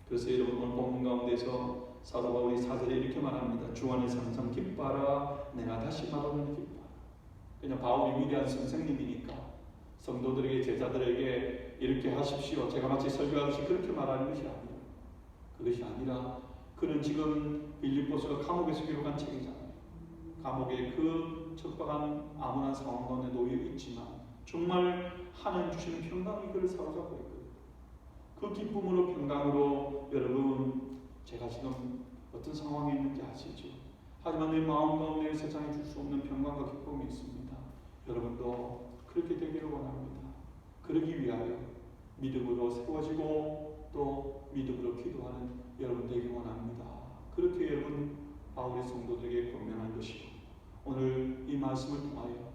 그래서 여러분 오늘 본문 가운데서 사도 바울이 4절에 이렇게 말합니다. 주 안에서 항상 기뻐하라. 내가 다시 말하는 기뻐하라. 그냥 바울이 위대한 선생님이니까 성도들에게 제자들에게 이렇게 하십시오. 제가 마치 설교하듯이 그렇게 말하는 것이 아니라 그것이 아니라 그는 지금 빌립보서가 감옥에서 기록한 책이잖아요. 감옥의 그 척박한 암울한 상황 가운데 놓여 있지만 정말 하나님 주시는 평강이 그를 사로잡고 있거든요. 그 기쁨으로 평강으로 여러분 제가 지금 어떤 상황에 있는지 아시죠? 하지만 내 마음 가운데 세상에 줄 수 없는 평강과 기쁨이 있습니다. 여러분도 그렇게 되기를 원합니다. 그러기 위하여 믿음으로 세워지고 또 믿음으로 기도하는 여러분 되기 원합니다. 그렇게 여러분 바울의 성도들에게 권면한 것이고 오늘 이 말씀을 통하여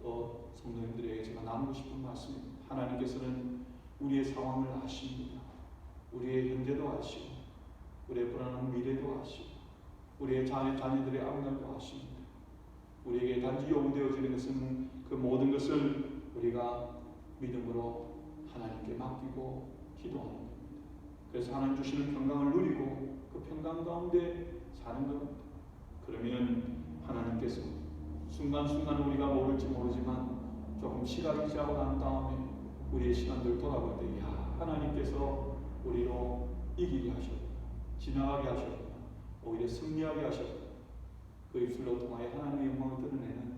또 성도님들에게 제가 나누고 싶은 말씀입니다. 하나님께서는 우리의 상황을 아십니다. 우리의 현재도 아시고 우리의 불안한 미래도 아시고 우리의 자녀들의 앞날도 아십니다. 우리에게 단지 요구되어지는 것은 그 모든 것을 우리가 믿음으로 하나님께 맡기고 기도하는 겁니다. 그래서 하나님 주시는 평강을 누리고 그 평강 가운데 사는 겁니다. 그러면 하나님께서 순간순간 우리가 모를지 모르지만 조금 시간이 지나고 난 다음에 우리의 시간들 돌아볼 때 하나님께서 우리로 이기게 하셨구나, 지나가게 하셨구나, 오히려 승리하게 하셨구나. 그 입술로 통하여 하나님의 영광을 드러내는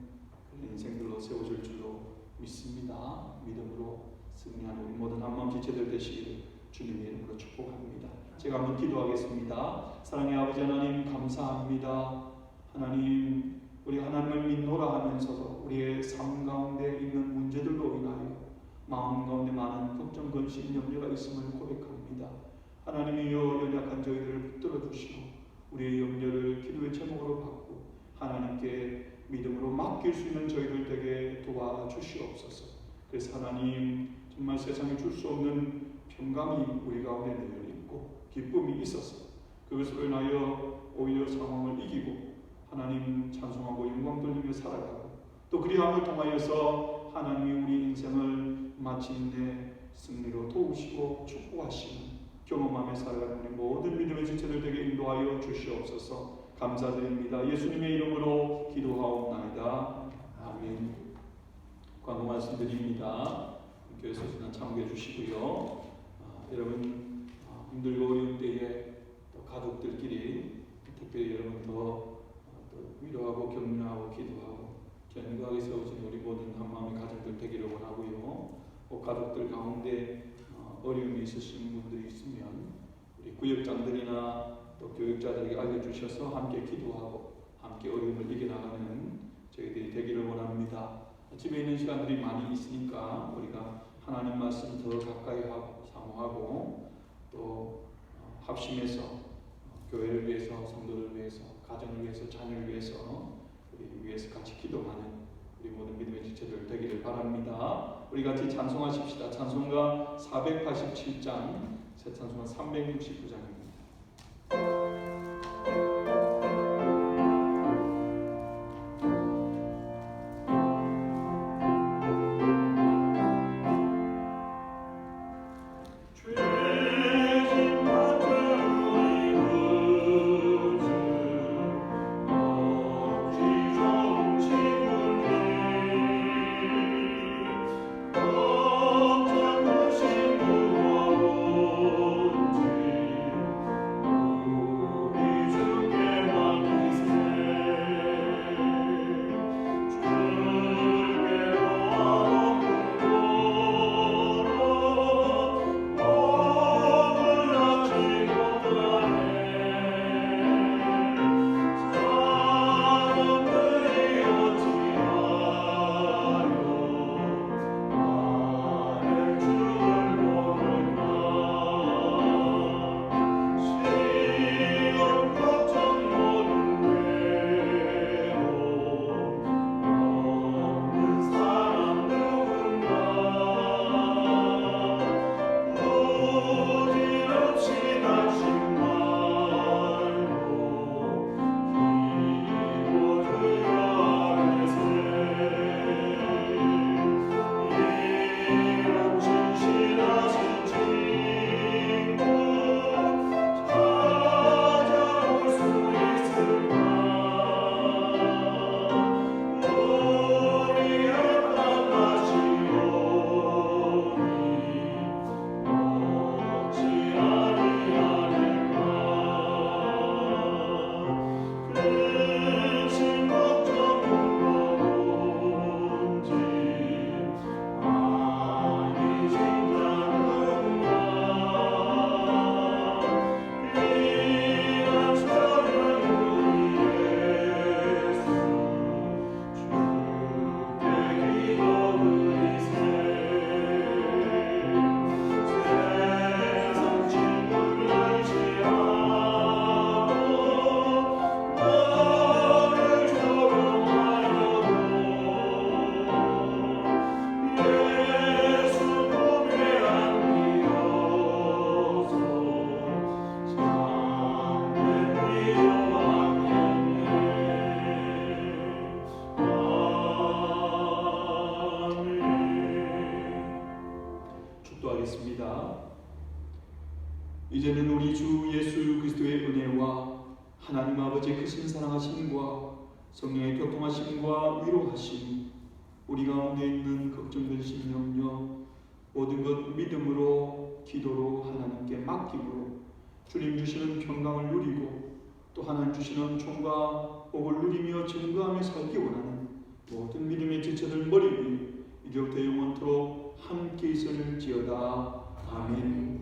그런 인생들로 세워질 줄로 믿습니다. 믿음으로 승리하는 우리 모든 한마음 지체들 되시기를 주님의 이름으로 축복합니다. 제가 한번 기도하겠습니다. 사랑의 아버지 하나님 감사합니다. 하나님 우리 하나님을 믿노라 하면서도 우리의 삶 가운데 있는 문제들로 인하여 마음 가운데 많은 걱정, 근심, 염려가 있음을 고백합니다. 하나님이여 연약한 저희들을 붙들어 주시고 우리의 염려를 기도의 제목으로 받고 하나님께 믿음으로 맡길 수 있는 저희들 되게 도와주시옵소서. 그래서 하나님 정말 세상에 줄 수 없는 평강이 우리 가운데 내려있고 기쁨이 있어서 그것으로 인하여 오히려 상황을 이기고 하나님 찬송하고 영광 돌리며 살아가고 또 그리함을 통하여서 하나님이 우리 인생을 마침내 승리로 도우시고 축복하시는 경험하며 살아가는 우리 모든 믿음의 지체들 되게 인도하여 주시옵소서. 감사드립니다. 예수님의 이름으로 기도하옵나이다. 아멘. 광고 말씀드립니다. 교회에서 지난 참고해 주시고요. 여러분 힘들고 어려운 때에 또 가족들끼리 특별히 여러분 더 위로하고 격려하고 기도하고 견고하게 세워진 우리 모든 한마음의 가정들 되기를 원하고요. 가족들 가운데 어려움이 있으신 분들이 있으면 우리 구역장들이나 또 교육자들에게 알려주셔서 함께 기도하고 함께 어려움을 이겨나가는 저희들이 되기를 원합니다. 집에 있는 시간들이 많이 있으니까 우리가 하나님 말씀 더 가까이 하고 사모하고 또 합심해서 교회를 위해서 성도를 위해서 가정을 위해서 자녀를 위해서 우리 위해서 같이 기도하는 우리 모든 믿음의 지체들 되기를 바랍니다. 우리 같이 찬송하십시다. 찬송가 487장 새 찬송가 369장입니다. 이제는 우리 주 예수 그리스도의 은혜와 하나님 아버지의 크신 사랑하심과 성령의 교통하심과 위로하심, 우리 가운데 있는 걱정된 심령요 모든 것 믿음으로 기도로 하나님께 맡김으로 주님 주시는 평강을 누리고 또 하나님 주시는 총과 복을 누리며 증거하며 살기 원하는 모든 믿음의 지체들 머리 위에 이제부터 영원토록 함께 있을지어다. 아멘.